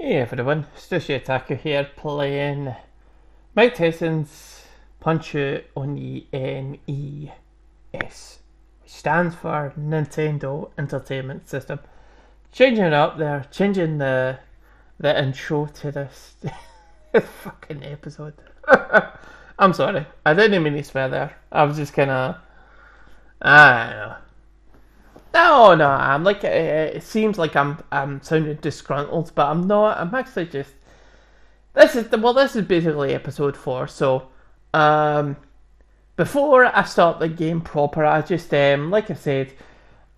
Hey everyone, Sushi Otaku here playing Mike Tyson's Punch Out on the NES, which stands for Nintendo Entertainment System. Changing it up there, changing the intro to this fucking episode. I'm sorry, I didn't mean to swear there. I was just kinda, I don't know. No, I'm like it seems like I'm sounding disgruntled, but I'm not. I'm actually just this is basically episode 4. So, before I start the game proper, I just like I said,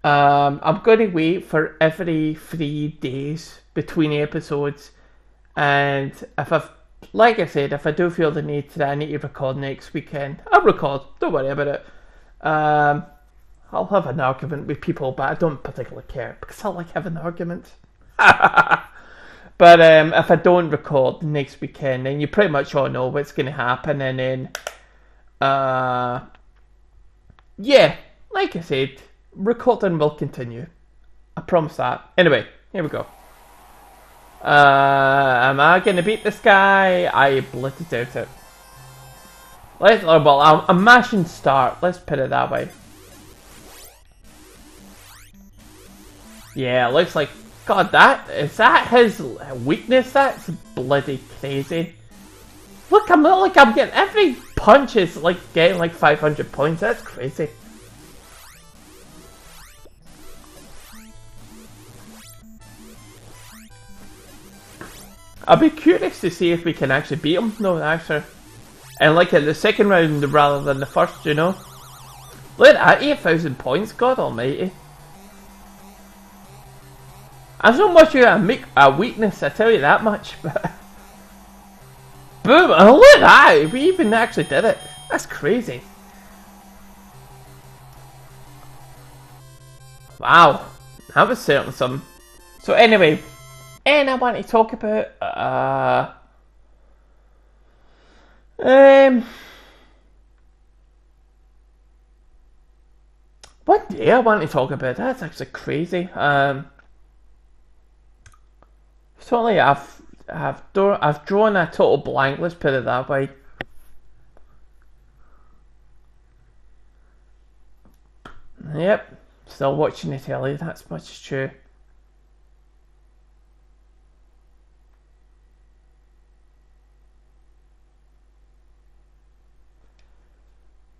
I'm going to wait for every 3 days between episodes, and like I said, if I do feel the need that I need to record next weekend, I'll record. Don't worry about it. I'll have an argument with people, but I don't particularly care because I like having arguments. But if I don't record next weekend, then you pretty much all know what's going to happen. And then, yeah, like I said, recording will continue. I promise that. Anyway, here we go. Am I going to beat this guy? I bloody doubt it. I'm mashing start. Let's put it that way. Yeah, it looks like... God, is that his weakness? That's bloody crazy. Look, I'm getting... Every punch is like getting like 500 points. That's crazy. I'll be curious to see if we can actually beat him. No, actually. And like in the second round rather than the first, you know. Look at that, 8,000 points. God almighty. There's not much of a weakness, I tell you that much, but... Boom! Oh, look at that! We even actually did it. That's crazy. Wow. That was certainly something. So anyway, and I want to talk about... What day I want to talk about? That's actually crazy. Certainly, I've drawn a total blank. Let's put it that way. Yep, still watching the telly. That's much true.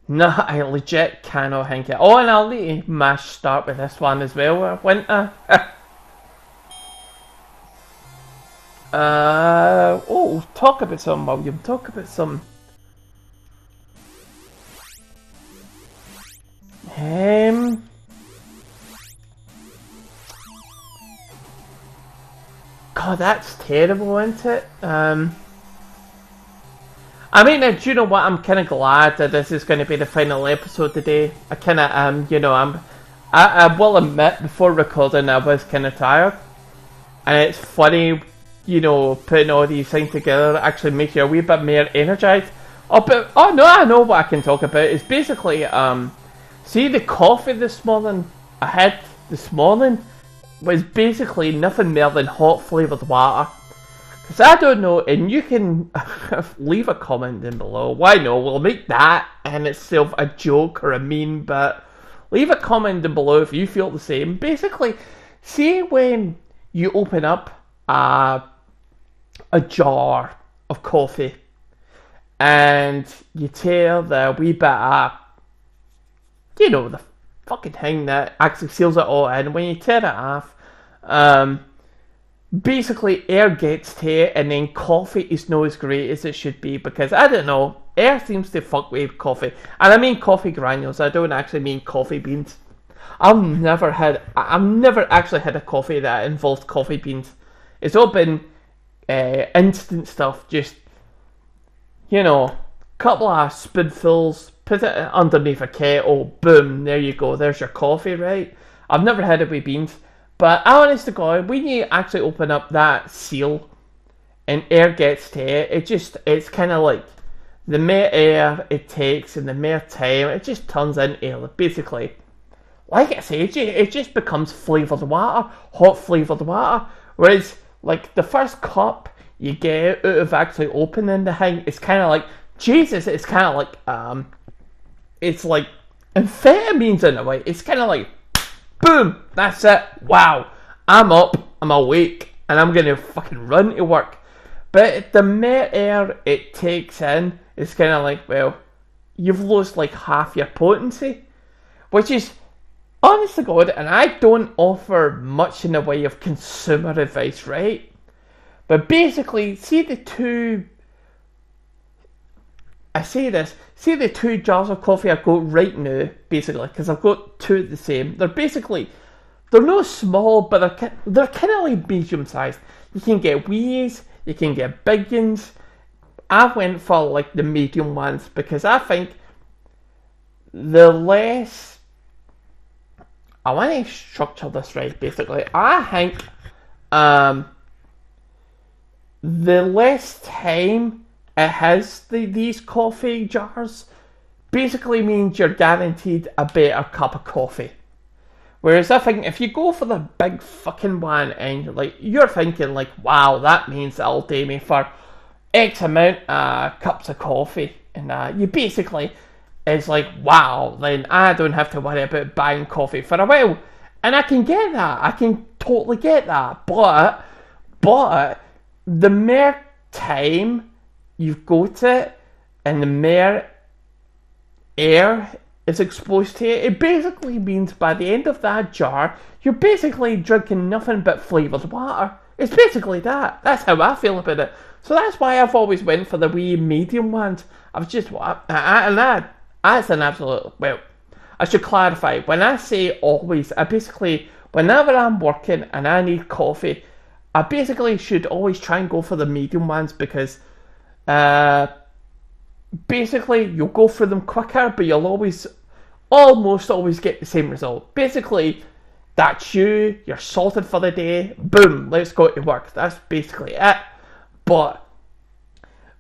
No, I legit cannot think it. Oh, and I'll need to mash start with this one as well, winter. Talk about some, William. Talk about some. God, that's terrible, isn't it? I mean, do you know what? I'm kind of glad that this is going to be the final episode today. I kind of I will admit, before recording, I was kind of tired, and it's funny. You know, putting all these things together actually makes you a wee bit more energized. I know what I can talk about. It's basically, see the coffee I had this morning was basically nothing more than hot flavoured water. Because I don't know, and you can leave a comment down below. Why no? We'll make that in itself a joke or a meme, but leave a comment down below if you feel the same. Basically, see when you open up a jar of coffee and you tear the wee bit of, you know, the fucking thing that actually seals it all in. When you tear it off, basically air gets to it, and then coffee is not as great as it should be, because I don't know, air seems to fuck with coffee, and I mean coffee granules. I don't actually mean coffee beans. I've never actually had a coffee that involved coffee beans. It's all been instant stuff, just, you know, couple of spoonfuls, put it underneath a kettle, boom, there you go, there's your coffee, right? I've never had it with beans, but honest to God, when you actually open up that seal and air gets to it, it's kind of like the more air it takes and the more time, it just turns into air, basically. Like I say, it just becomes flavoured water, hot flavoured water, whereas Like, the first cup you get out of actually opening the thing, it's kind of like, Jesus, it's kind of like, it's like amphetamines in a way. It's kind of like, boom, that's it. Wow, I'm up, I'm awake, and I'm going to fucking run to work. But the more air it takes in, it's kind of like, well, you've lost like half your potency. Which is, honest to God, and I don't offer much in the way of consumer advice, right? But basically, see the two jars of coffee I've got right now, basically, because I've got two of the same. They're not small, but they're kind of like medium sized. You can get wees, you can get big ones. I went for like the medium ones because I think the less, I want to structure this right, basically. I think the less time it has these coffee jars basically means you're guaranteed a better cup of coffee. Whereas I think if you go for the big fucking one and you're thinking like, wow, that means it'll do me for X amount of cups of coffee. And you basically, it's like, wow, then I don't have to worry about buying coffee for a while. And I can get that. I can totally get that. But the more time you've got it and the more air is exposed to it, it basically means by the end of that jar, you're basically drinking nothing but flavoured water. It's basically that. That's how I feel about it. So that's why I've always went for the wee medium ones. That's an absolute, well, I should clarify. When I say always, I basically, whenever I'm working and I need coffee, I basically should always try and go for the medium ones because basically you'll go through them quicker, but you'll almost always get the same result. Basically, that's you're sorted for the day, boom, let's go to work. That's basically it. But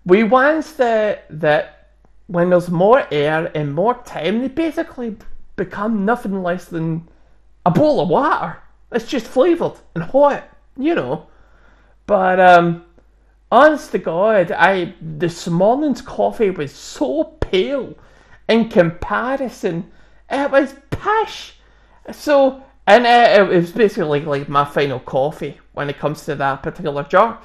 we ones that when there's more air and more time, they basically become nothing less than a bowl of water. It's just flavoured and hot, you know. But honest to God, this morning's coffee was so pale in comparison. It was pish. So, and it was basically like my final coffee when it comes to that particular jar.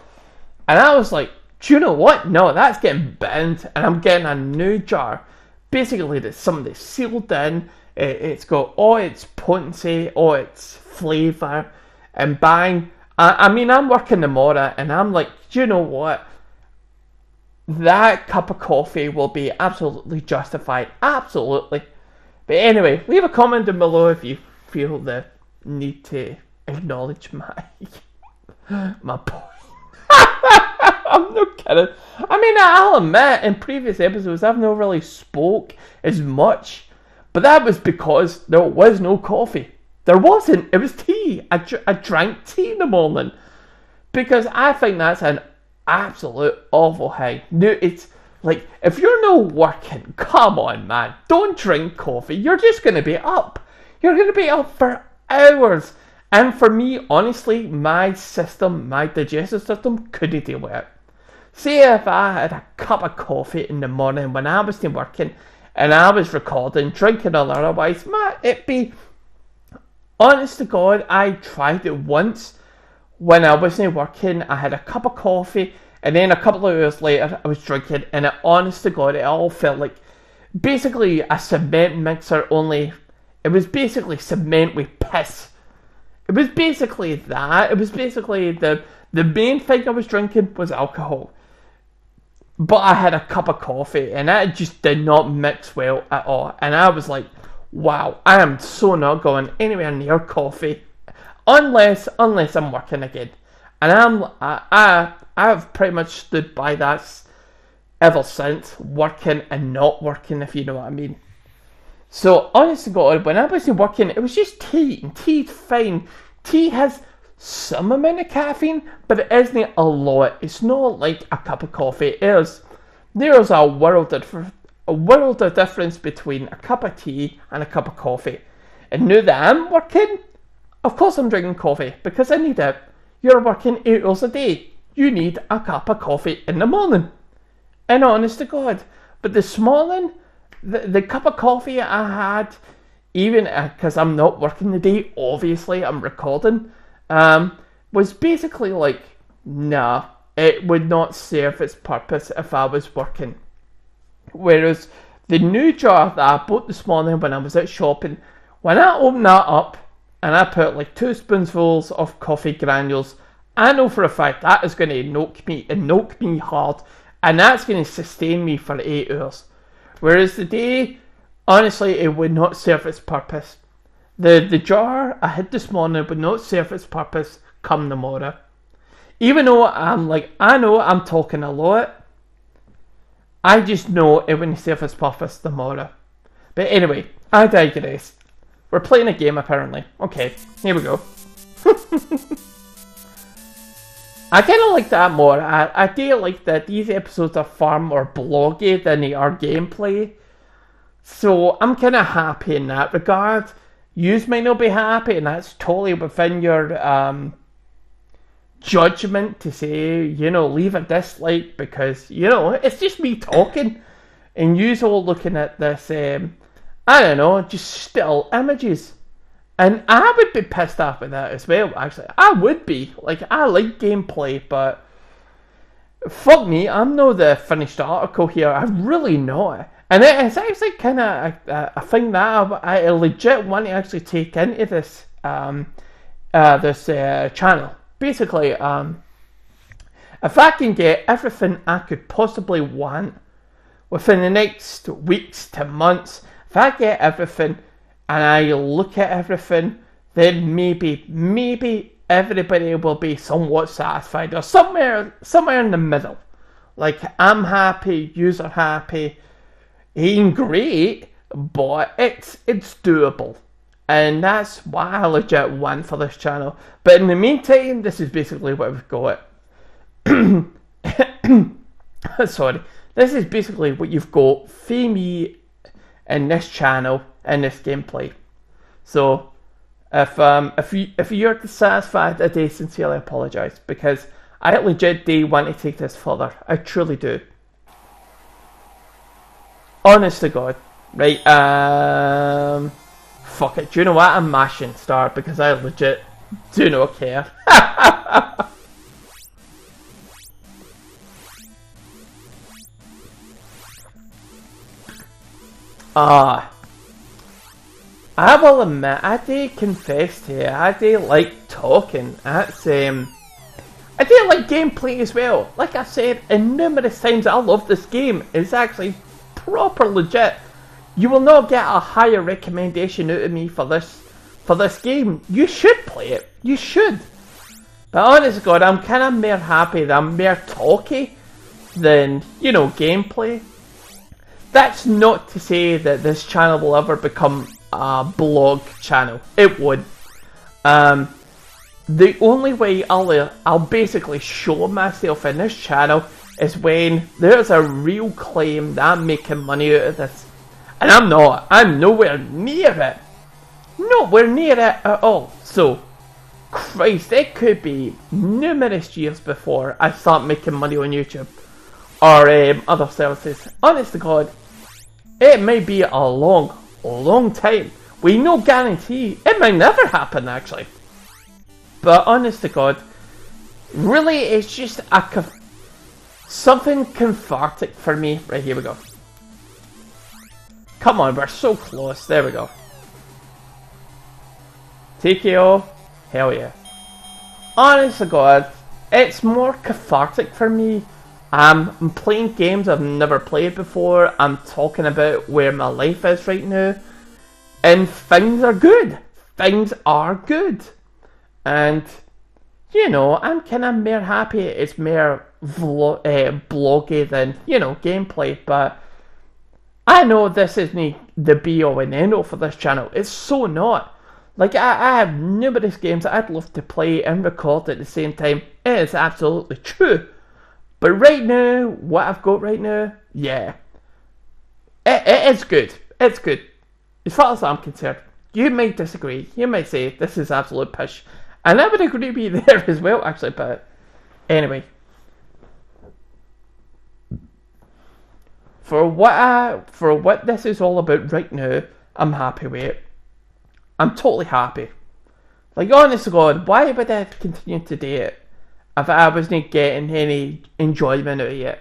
And I was like, do you know what? No, that's getting banned, and I'm getting a new jar. Basically, that's something that's sealed in. It's got all its potency, all its flavour, and bang. I mean, I'm working tomorrow, and I'm like, do you know what? That cup of coffee will be absolutely justified. Absolutely. But anyway, leave a comment down below if you feel the need to acknowledge my point. I'm not kidding. I mean, I'll admit, in previous episodes, I've not really spoke as much. But that was because there was no coffee. There wasn't. It was tea. I drank tea in the morning. Because I think that's an absolute awful thing. No, it's like, if you're not working, come on, man. Don't drink coffee. You're just going to be up. You're going to be up for hours. And for me, honestly, my digestive system couldn't deal with it. See, if I had a cup of coffee in the morning when I was working and I was recording, drinking or otherwise, man, it'd be, honest to God, I tried it once when I wasn't working. I had a cup of coffee and then a couple of hours later I was drinking, and honest to God, it all felt like basically a cement mixer, only it was basically cement with piss. It was basically that. It was basically the main thing I was drinking was alcohol. But I had a cup of coffee and it just did not mix well at all. And I was like, wow, I am so not going anywhere near coffee unless I'm working again. And I've pretty much stood by that ever since, working and not working, if you know what I mean. So, honest to God, when I was working, it was just tea, and tea's fine. Tea has some amount of caffeine, but it isn't a lot. It's not like a cup of coffee. There's a world of difference between a cup of tea and a cup of coffee. And now that I'm working, of course I'm drinking coffee, because I need it. you're working 8 hours a day. You need a cup of coffee in the morning. And honest to God. But this morning, the cup of coffee I had, even because I'm not working the day, obviously I'm recording, was basically like, nah, it would not serve its purpose if I was working. Whereas the new jar that I bought this morning when I was out shopping, when I open that up and I put like 2 spoonfuls of coffee granules, I know for a fact that is going to knock me hard, and that's going to sustain me for 8 hours. Whereas today, honestly, it would not serve its purpose. The jar I had this morning would not serve its purpose come tomorrow. Even though I know I'm talking a lot, I just know it wouldn't serve its purpose tomorrow. But anyway, I digress. We're playing a game apparently. Okay, here we go. I kind of like that more. I do like that these episodes are far more bloggy than they are gameplay. So I'm kind of happy in that regard. Yous may not be happy, and that's totally within your judgment to say, leave a dislike, because, it's just me talking. And yous all looking at this, I don't know, just still images. And I would be pissed off with that as well, actually. I would be. Like, I like gameplay, but fuck me, I'm not the finished article here. I'm really not. And it's actually kind of a thing that I legit want to actually take into this channel. Basically, if I can get everything I could possibly want within the next weeks to months, if I get everything and I look at everything, then maybe everybody will be somewhat satisfied, or somewhere in the middle. Like, I'm happy, yous are happy. Ain't great, but it's doable. And that's what I legit want for this channel. But in the meantime, this is basically what we've got. Sorry. This is basically what you've got for me in this channel, in this gameplay. So, if you're dissatisfied, I do sincerely apologise, because I legit do want to take this further. I truly do. Honest to God. Right, fuck it. Do you know what? I'm mashing start because I legit do not care. I will admit, I do confess to you, I do like talking. That's, I do like gameplay as well. Like I said, in numerous times, I love this game. It's actually proper legit. You will not get a higher recommendation out of me for this game. You should play it. You should. But honest to God, I'm kind of more happy that I'm more talky than, gameplay. That's not to say that this channel will ever become a blog channel. It would. The only way I'll basically show myself in this channel is when there's a real claim that I'm making money out of this. And I'm not. I'm nowhere near it. Nowhere near it at all. So, Christ, it could be numerous years before I start making money on YouTube or other services. Honest to God, it may be a long time. We no guarantee. It might never happen, actually. But honest to God, really, it's just something cathartic for me. Right, here we go. Come on, we're so close. There we go. TKO. Hell yeah. Honest to God, it's more cathartic for me. I'm playing games I've never played before. I'm talking about where my life is right now. And things are good. Things are good. And, I'm kind of more happy it's more bloggy than, gameplay. But I know this isn't the be-all and end-all for this channel. It's so not. Like, I have numerous games I'd love to play and record at the same time. It is absolutely true. But right now, what I've got right now, yeah. It is good. It's good. As far as I'm concerned. You might disagree. You might say, this is absolute pish. And I would agree with you there as well, actually, but anyway. For what this is all about right now, I'm happy with it. I'm totally happy. Like, honest to God, why would I continue to do it if I wasn't getting any enjoyment out of it?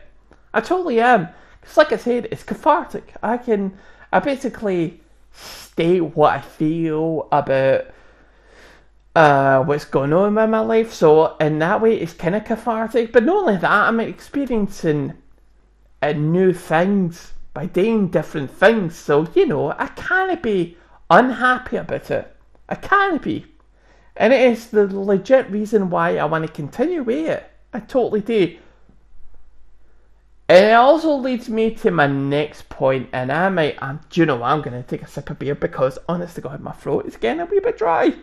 I totally am. Because like I said, it's cathartic. I basically state what I feel about what's going on in my life. So in that way, it's kind of cathartic. But not only that, I'm experiencing new things by doing different things. So, I can't be unhappy about it. I can't be. And it is the legit reason why I want to continue with it. I totally do. And it also leads me to my next point, and I'm going to take a sip of beer because, honest to God, my throat is getting a wee bit dry.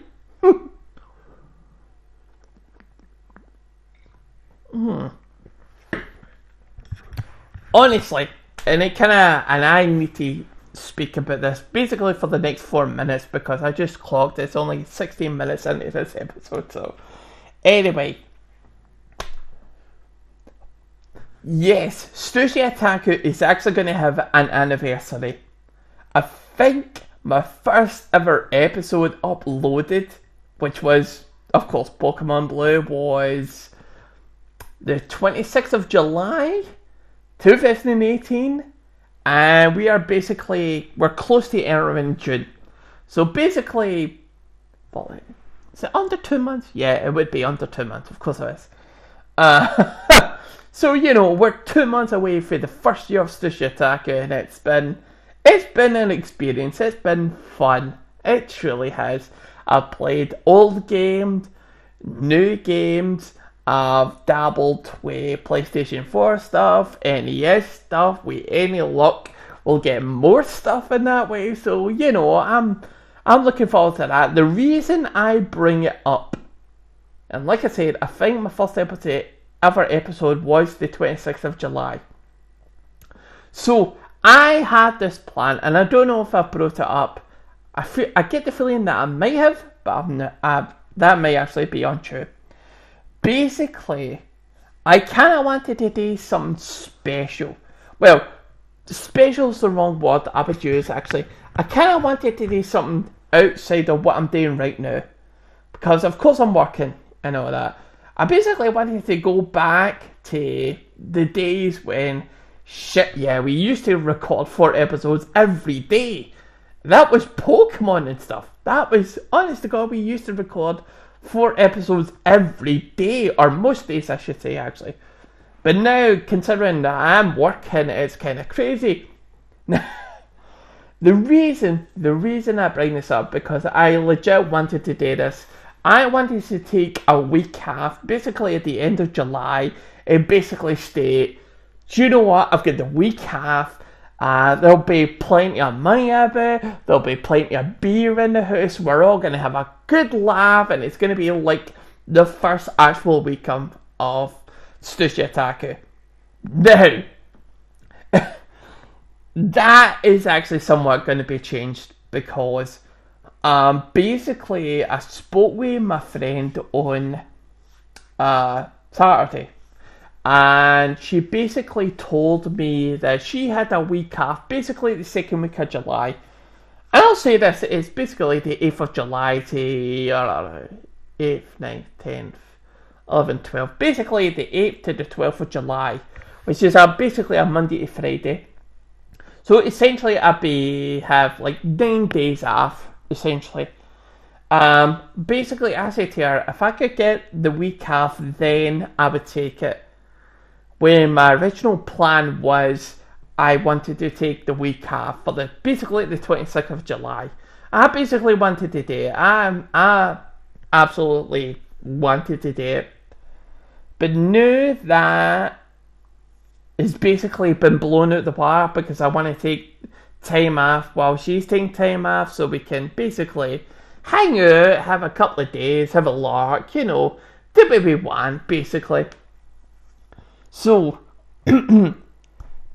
Honestly, and I need to speak about this basically for the next 4 minutes because I just clocked it's only 16 minutes into this episode. So, anyway. Yes, Sushi Otaku is actually going to have an anniversary. I think my first ever episode uploaded, which was, of course, Pokemon Blue, was the 26th of July, 2018. And we're close to entering June. So basically, is it under 2 months? Yeah, it would be under 2 months, of course it is. So, we're 2 months away from the first year of Sushi Otaku, and it's been an experience. It's been fun. It truly has. I've played old games, new games. I've dabbled with PlayStation 4 stuff, NES stuff. With any luck, we'll get more stuff in that way. So, I'm looking forward to that. The reason I bring it up, and like I said, I think my first ever episode was the 26th of July. So I had this plan, and I don't know if I brought it up. I get the feeling that I might have, but that may actually be untrue. Basically, I kind of wanted to do something special. Well, special is the wrong word that I would use, actually. I kind of wanted to do something outside of what I'm doing right now. Because, of course, I'm working and all that. I basically wanted to go back to the days when, we used to record 4 episodes every day. That was Pokemon and stuff. That was, honest to God, we used to record 4 episodes every day, or most days I should say, actually. But now, considering that I'm working, it's kind of crazy. The reason I bring this up, because I legit wanted to do this. I wanted to take a week off, basically at the end of July, and basically state, do you know what, I've got the week off, there'll be plenty of money about it, there'll be plenty of beer in the house, we're all going to have a good laugh, and it's going to be like the first actual week of Sushi Otaku. Now, that is actually somewhat going to be changed, because basically, I spoke with my friend on Saturday, and she basically told me that she had a week off, basically the second week of July. And I'll say this, it's basically the 8th of July to 8th, 9th, 10th, 11th, 12th, basically the 8th to the 12th of July, which is basically a Monday to Friday. So essentially, have like 9 days off. Essentially, basically, I said to her, if I could get the week off, then I would take it. When my original plan was, I wanted to take the week off for basically the 26th of July. I basically wanted to do it. I absolutely wanted to do it. But now that it's basically been blown out the water, because I want to take time off while she's taking time off, so we can basically hang out, have a couple of days, have a lark, do what we want, basically. So,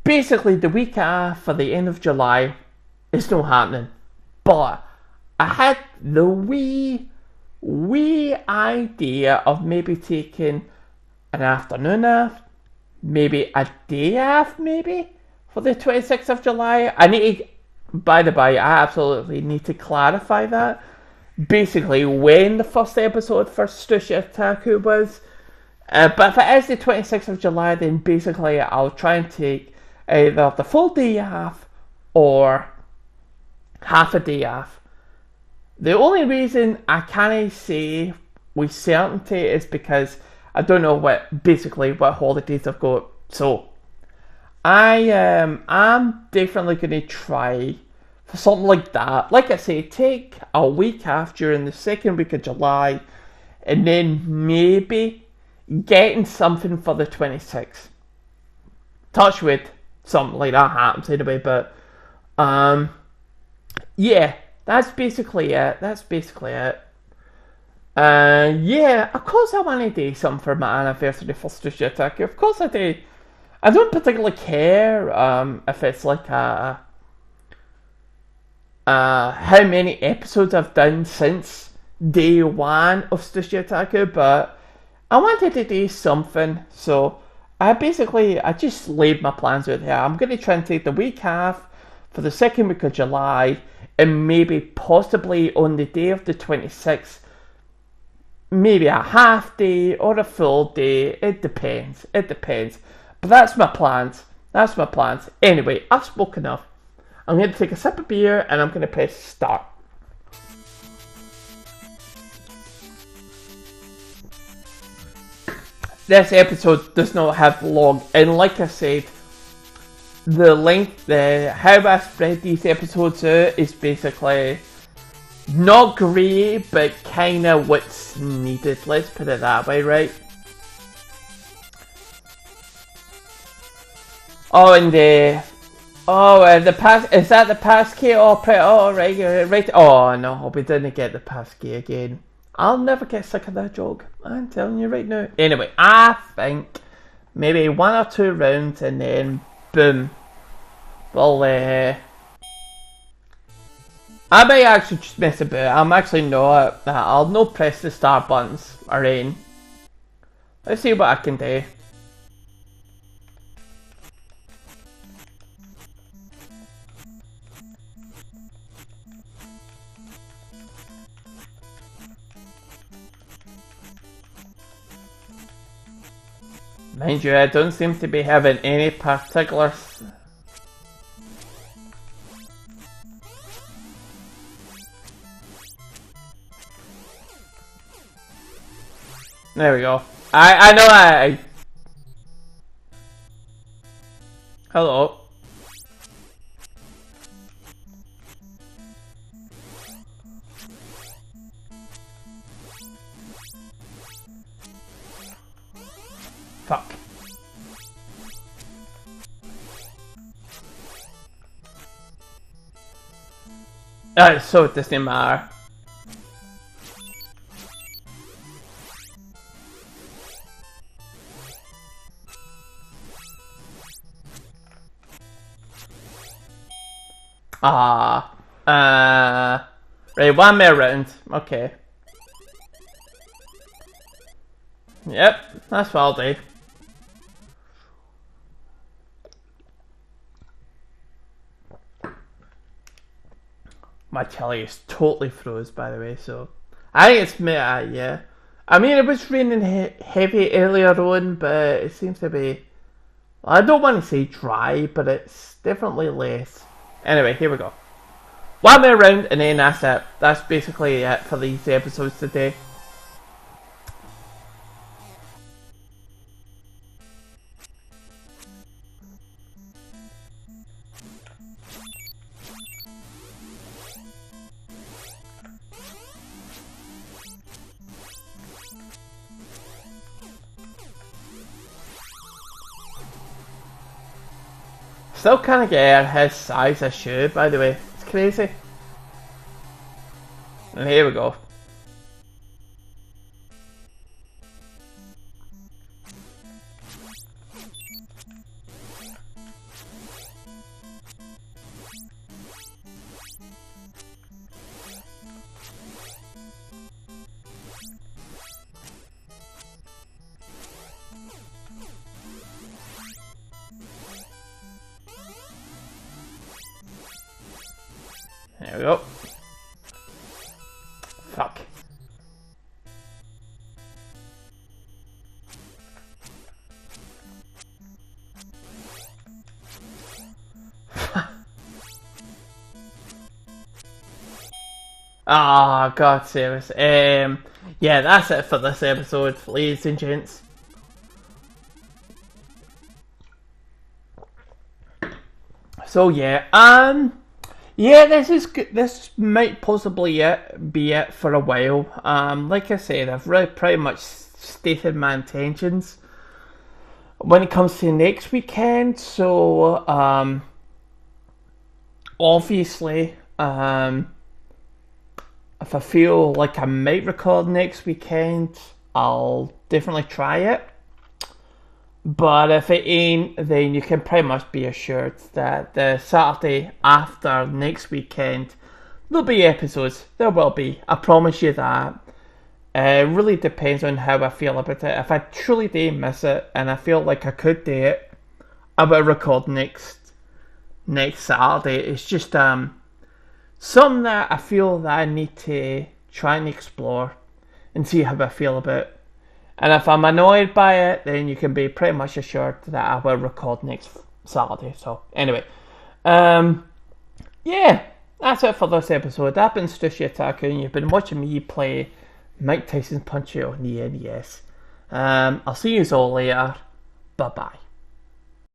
basically, the week after the end of July is not happening. But I had the wee wee idea of maybe taking an afternoon off, maybe a day off, maybe for the 26th of July. I need to, by the by, I absolutely need to clarify that. Basically, when the first episode for Sushi Otaku was. But if it is the 26th of July, then basically I'll try and take either the full day off or half a day off. The only reason I can't say with certainty is because I don't know what holidays I've got. So I'm definitely going to try for something like that. Like I say, take a week off during the second week of July, and then maybe getting something for the 26th. Touch wood, something like that happens anyway. But yeah, that's basically it. Yeah, of course I want to do something for my anniversary for Sushi Otaku. Of course I do. I don't particularly care if it's like how many episodes I've done since day one of Sushi Otaku, but I wanted to do something, so I just laid my plans out there. I'm going to try and take the week off for the second week of July, and maybe possibly on the day of the 26th, maybe a half day or a full day. It depends. But that's my plans. Anyway, I've spoken enough. I'm going to take a sip of beer and I'm going to press start. This episode does not have long, and like I said, the length, how I spread these episodes out is basically not great, but kind of what's needed. Let's put it that way, right? Oh, and the pass, is that the passkey? Right. Oh no, we didn't get the passkey again. I'll never get sick of that joke. I'm telling you right now. Anyway, I think maybe 1 or 2 rounds and then boom. Well, I may actually just mess about. I'm actually not. I'll not press the start buttons or anything. Let's see what I can do. Mind you, I don't seem to be having any particular... There we go. I know Hello. Fuck. So it doesn't matter. Right, 1 more round. Okay. Yep, that's what I'll do. My chili is totally froze, by the way, so... I think it's... yeah. I mean, it was raining heavy earlier on, but it seems to be... I don't want to say dry, but it's definitely less. Anyway, here we go. 1 more round, and then that's it. That's basically it for these episodes today. Still can't get his size of shoe, by the way. It's crazy. And here we go. There we go. Fuck. Ah, oh, God save us. Yeah, that's it for this episode, ladies and gents. So yeah, yeah, this is good. This might possibly be it for a while. Like I said, I've really pretty much stated my intentions when it comes to next weekend. So, obviously, if I feel like I might record next weekend, I'll definitely try it. But if it ain't, then you can pretty much be assured that the Saturday after next weekend, there'll be episodes. There will be. I promise you that. It really depends on how I feel about it. If I truly do miss it and I feel like I could do it, I will record next Saturday. It's just something that I feel that I need to try and explore and see how I feel about. And if I'm annoyed by it, then you can be pretty much assured that I will record next Saturday. So, anyway. Yeah, that's it for this episode. I've been Stushy Otaku, and you've been watching me play Mike Tyson's Punch Out on the NES. I'll see you all later. Bye-bye.